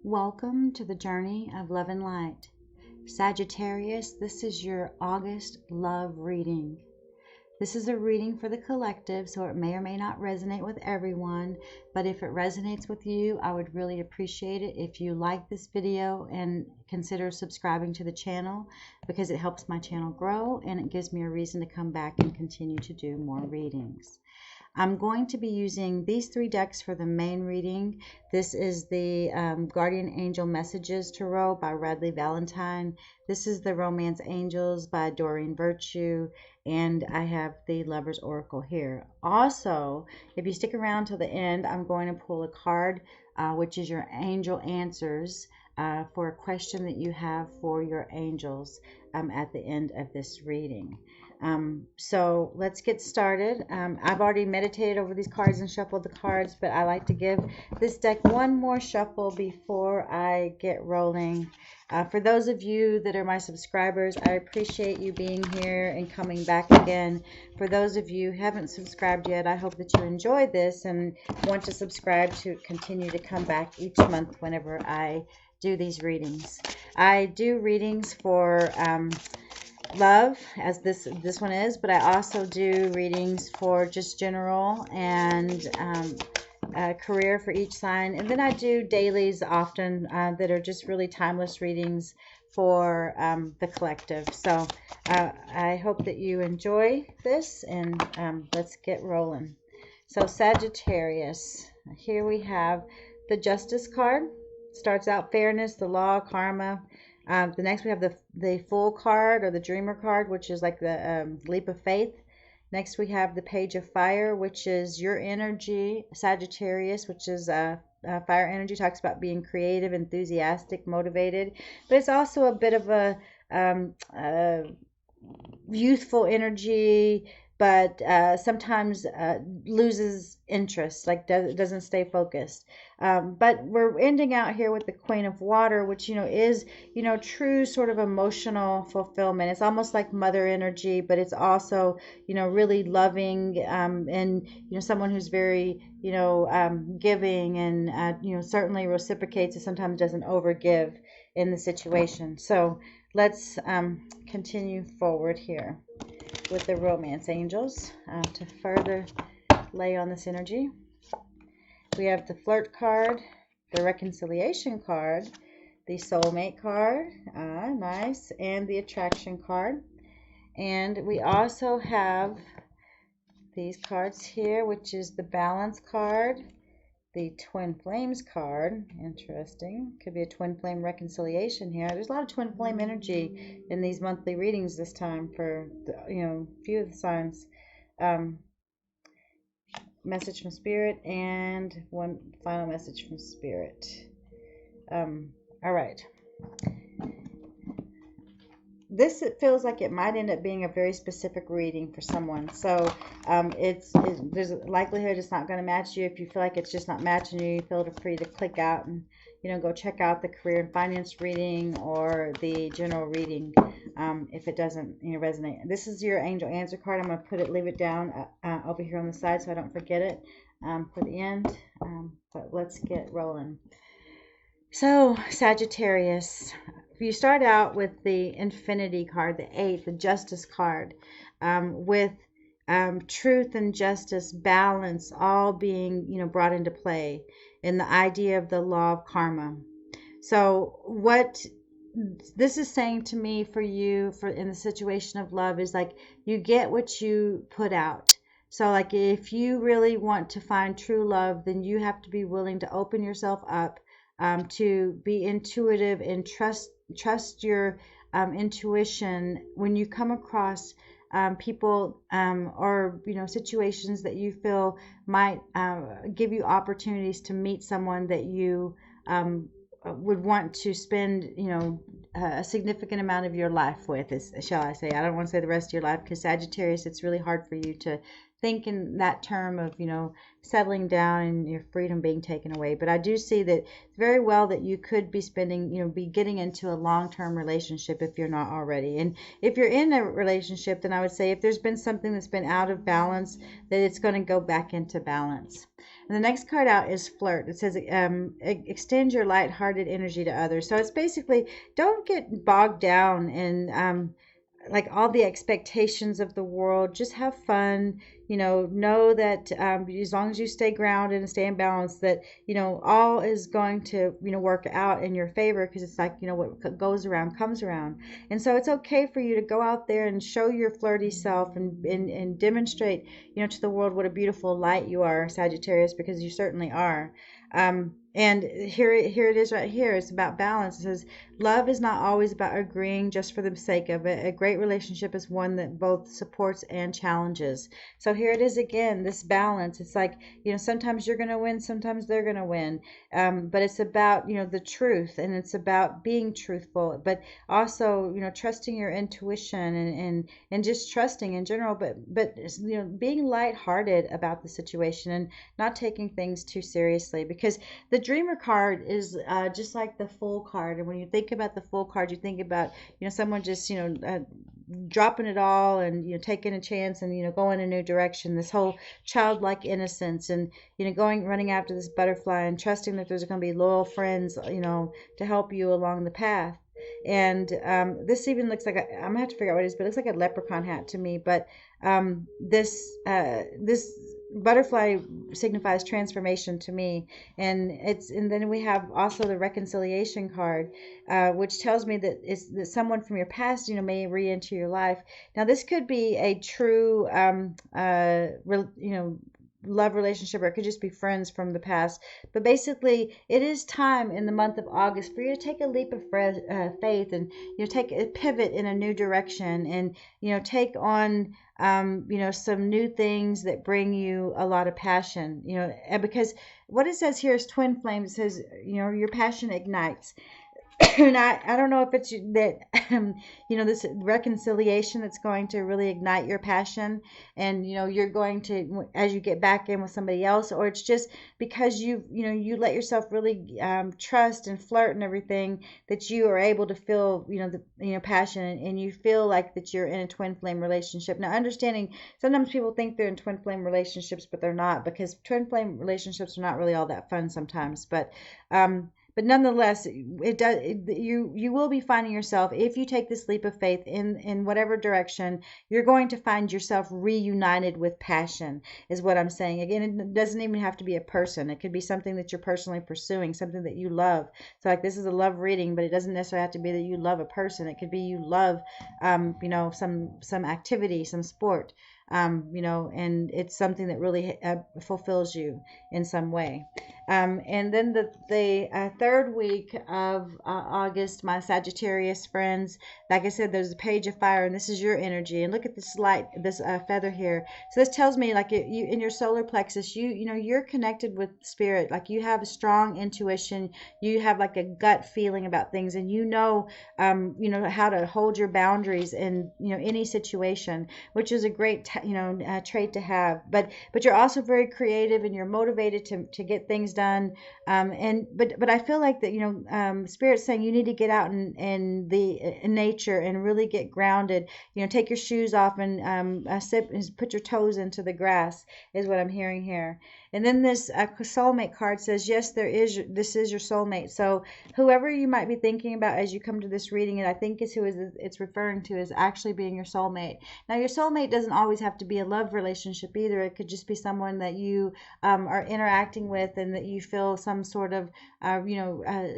Welcome to the journey of love and light. Sagittarius, this is your August love reading. This is a reading for the collective, so it may or may not resonate with everyone, but if it resonates with you, I would really appreciate it if you like this video and consider subscribing to the channel, because it helps my channel grow and it gives me a reason to come back and continue to do more readings. I'm going to be using these three decks for the main reading. This is the Guardian Angel Messages Tarot by Radley Valentine. This is the Romance Angels by Doreen Virtue. And I have the Lover's Oracle here. Also, if you stick around till the end, I'm going to pull a card, which is your angel answers for a question that you have for your angels at the end of this reading. So let's get started. I've already meditated over these cards and shuffled the cards, but I like to give this deck one more shuffle before I get rolling. For those of you that are my subscribers, I appreciate you being here and coming back again. For those of you who haven't subscribed yet, I hope that you enjoy this and want to subscribe to continue to come back each month whenever I do these readings. I do readings for love, as this one is, but I also do readings for just general and career for each sign, and then I do dailies often that are just really timeless readings for the collective. So I hope that you enjoy this, and let's get rolling. So Sagittarius, here we have the Justice card. Starts out fairness, the law, karma. The next we have the Fool card, or the Dreamer card, which is like the leap of faith. Next we have the Page of Fire, which is your energy, Sagittarius, which is fire energy. Talks about being creative, enthusiastic, motivated, but it's also a bit of a youthful energy, but sometimes loses interest, like doesn't stay focused. But we're ending out here with the Queen of Water, which is true sort of emotional fulfillment. It's almost like mother energy, but it's also really loving, and someone who's very giving, and certainly reciprocates and sometimes doesn't overgive in the situation. So let's continue forward here with the Romance Angels to further lay on this energy. We have the Flirt card, the Reconciliation card, the Soulmate card, nice, and the Attraction card. And we also have these cards here, which is the Balance card, the Twin Flames card. Interesting. Could be a Twin Flame reconciliation here. There's a lot of Twin Flame energy in these monthly readings this time for a few of the signs. Message from Spirit, and one final message from Spirit. All right. This, it feels like it might end up being a very specific reading for someone. So there's a likelihood it's not going to match you. If you feel like it's just not matching you, feel free to click out and go check out the career and finance reading or the general reading if it doesn't resonate. This is your angel answer card. I'm going to leave it down over here on the side so I don't forget it for the end. But let's get rolling. So Sagittarius, you start out with the Infinity card, the 8, the Justice card, with truth and justice, balance, all being brought into play, and the idea of the law of karma. So what this is saying to me for you, in the situation of love, is like you get what you put out. So like if you really want to find true love, then you have to be willing to open yourself up, to be intuitive and trust your intuition when you come across people or situations that you feel might give you opportunities to meet someone that you would want to spend a significant amount of your life with, shall I say. I don't want to say the rest of your life, because Sagittarius, it's really hard for you to think in that term of, settling down and your freedom being taken away. But I do see that very well that you could be spending, be getting into a long-term relationship if you're not already. And if you're in a relationship, then I would say if there's been something that's been out of balance, that it's going to go back into balance. And the next card out is flirt. It says, extend your lighthearted energy to others. So it's basically, don't get bogged down in like all the expectations of the world. Just have fun, know that as long as you stay grounded and stay in balance, that all is going to work out in your favor, because it's like what goes around comes around. And so it's okay for you to go out there and show your flirty self and demonstrate to the world what a beautiful light you are, Sagittarius, because you certainly are. And here it is right here. It's about balance. It says, love is not always about agreeing just for the sake of it. A great relationship is one that both supports and challenges. So here it is again, this balance. It's like, sometimes you're going to win, sometimes they're going to win. But it's about, the truth, and it's about being truthful, but also, trusting your intuition and just trusting in general, but being lighthearted about the situation and not taking things too seriously, because the Dreamer card is just like the Fool card. And when you think about the Fool card, you think about, someone just, dropping it all and, taking a chance and, going a new direction, this whole childlike innocence and, running after this butterfly and trusting that there's going to be loyal friends, to help you along the path. And this even looks like I'm gonna have to figure out what it is, but it looks like a leprechaun hat to me. But this butterfly signifies transformation to me, and then we have also the reconciliation card, which tells me that it's that someone from your past may re-enter your life. Now this could be a true love relationship, or it could just be friends from the past. But basically, it is time in the month of August for you to take a leap of faith and take a pivot in a new direction, and take on some new things that bring you a lot of passion. Because what it says here is twin flame. It says your passion ignites. And I don't know if it's that this reconciliation that's going to really ignite your passion, and you're going to, as you get back in with somebody else, or it's just because you let yourself really trust and flirt and everything, that you are able to feel the passion, and you feel like that you're in a twin flame relationship. Now, understanding sometimes people think they're in twin flame relationships, but they're not, because twin flame relationships are not really all that fun sometimes. But nonetheless, you will be finding yourself, if you take this leap of faith in whatever direction, you're going to find yourself reunited with passion, is what I'm saying. Again, it doesn't even have to be a person. It could be something that you're personally pursuing, something that you love. So like, this is a love reading, but it doesn't necessarily have to be that you love a person. It could be you love, some activity, some sport, and it's something that really fulfills you in some way. And then the third week of August, my Sagittarius friends, like I said, there's a page of fire, and this is your energy. And look at this light, this feather here. So this tells me, like, you in your solar plexus, you're connected with spirit. Like, you have a strong intuition. You have like a gut feeling about things, and how to hold your boundaries in any situation, which is a great trait to have. But you're also very creative, and you're motivated to get things done. But I feel like that Spirit's saying you need to get out in nature and really get grounded. Take your shoes off and put your toes into the grass, is what I'm hearing here. And then this soulmate card says, yes, this is your soulmate. So whoever you might be thinking about as you come to this reading, and I think is who it's referring to, is actually being your soulmate. Now, your soulmate doesn't always have to be a love relationship either. It could just be someone that you are interacting with, and that you feel some sort of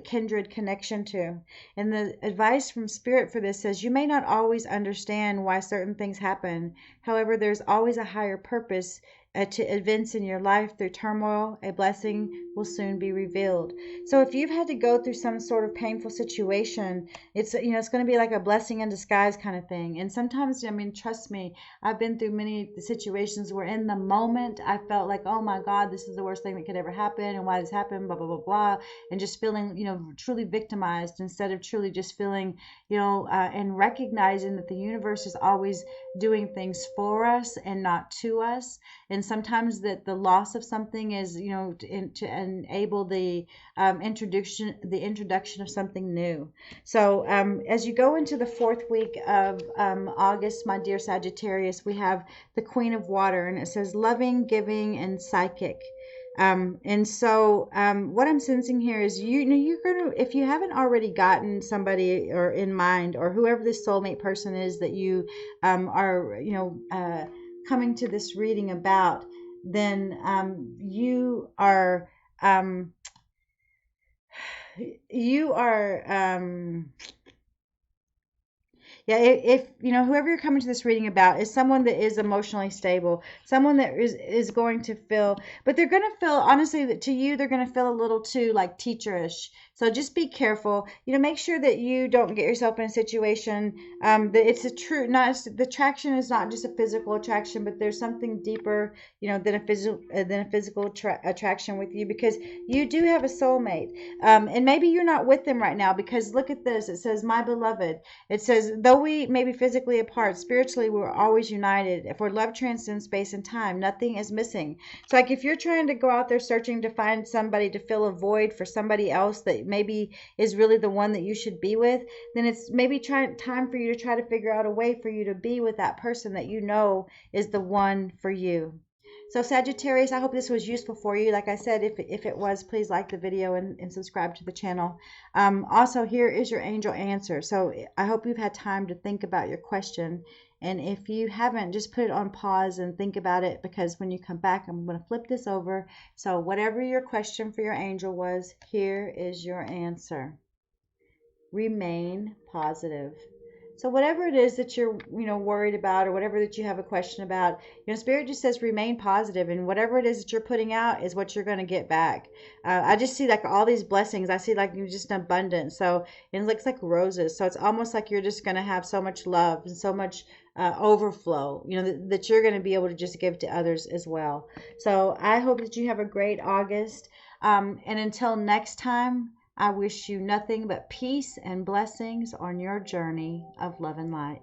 kindred connection to. And the advice from Spirit for this says, you may not always understand why certain things happen. However, there's always a higher purpose to events in your life through turmoil, a blessing will soon be revealed. So if you've had to go through some sort of painful situation, it's it's going to be like a blessing in disguise kind of thing. And sometimes, I mean, trust me, I've been through many situations where in the moment I felt like, oh my God, this is the worst thing that could ever happen, and why this happened, blah blah blah blah, and just feeling truly victimized instead of truly just feeling and recognizing that the universe is always doing things for us and not to us. And sometimes that the loss of something is to enable the introduction of something new. So as you go into the 4th week of August, my dear Sagittarius, we have the Queen of Water, and it says loving, giving, and psychic. And so what I'm sensing here is you're going to, if you haven't already gotten somebody or in mind, or whoever this soulmate person is that you are coming to this reading about, then you are yeah, if whoever you're coming to this reading about is someone that is emotionally stable, someone that is going to feel, but they're going to feel, honestly, that to you they're going to feel a little too like teacherish. So just be careful. Make sure that you don't get yourself in a situation that it's a true, not the attraction is not just a physical attraction, but there's something deeper, than a physical attraction with you, because you do have a soulmate, and maybe you're not with them right now, because look at this. It says, my beloved. It says, though we may be physically apart, spiritually we're always united. For love transcends space and time, nothing is missing. So like if you're trying to go out there searching to find somebody to fill a void for somebody else that maybe is really the one that you should be with, then it's maybe time for you to try to figure out a way for you to be with that person that is the one for you. So Sagittarius, I hope this was useful for you. Like I said, if it was, please like the video and subscribe to the channel. Also, here is your angel answer. So I hope you've had time to think about your question. And if you haven't, just put it on pause and think about it, because when you come back, I'm going to flip this over. So whatever your question for your angel was, here is your answer. Remain positive. So whatever it is that you're, worried about, or whatever that you have a question about, Spirit just says remain positive, and whatever it is that you're putting out is what you're going to get back. I just see like all these blessings. I see like just an abundance. So it looks like roses. So it's almost like you're just going to have so much love and so much overflow, that you're going to be able to just give to others as well. So I hope that you have a great August. And until next time, I wish you nothing but peace and blessings on your journey of love and light.